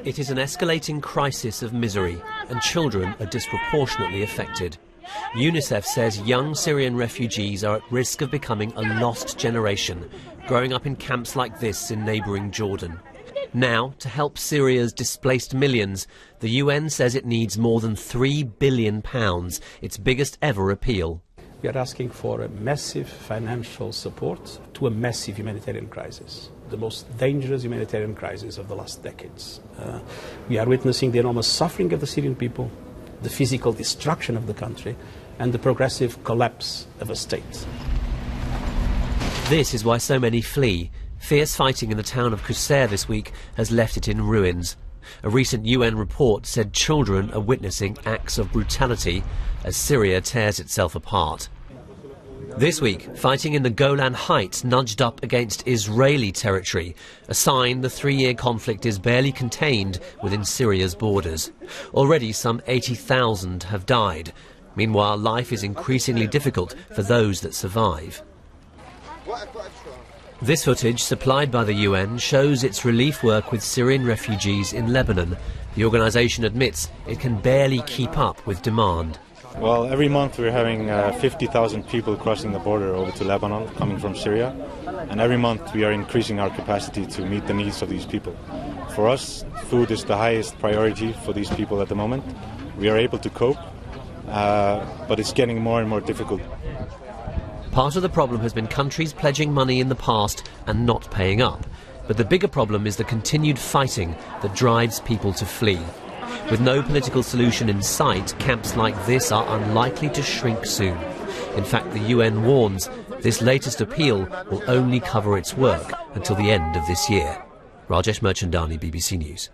It is an escalating crisis of misery, and children are disproportionately affected. UNICEF says young Syrian refugees are at risk of becoming a lost generation, growing up in camps like this in neighbouring Jordan. Now, to help Syria's displaced millions, the UN says it needs more than £3 billion, its biggest ever appeal. We are asking for a massive financial support to a massive humanitarian crisis, the most dangerous humanitarian crisis of the last decades. We are witnessing the enormous suffering of the Syrian people, the physical destruction of the country, and the progressive collapse of a state. This is why so many flee. Fierce fighting in the town of Qusair this week has left it in ruins. A recent UN report said children are witnessing acts of brutality as Syria tears itself apart. This week, fighting in the Golan Heights nudged up against Israeli territory, a sign the three-year conflict is barely contained within Syria's borders. Already some 80,000 have died. Meanwhile, life is increasingly difficult for those that survive. This footage, supplied by the UN, shows its relief work with Syrian refugees in Lebanon. The organisation admits it can barely keep up with demand. Well, every month we're having 50,000 people crossing the border over to Lebanon, coming from Syria. And every month we are increasing our capacity to meet the needs of these people. For us, food is the highest priority for these people at the moment. We are able to cope, but it's getting more and more difficult. Part of the problem has been countries pledging money in the past and not paying up. But the bigger problem is the continued fighting that drives people to flee. With no political solution in sight, camps like this are unlikely to shrink soon. In fact, the UN warns this latest appeal will only cover its work until the end of this year. Rajesh Merchandani, BBC News.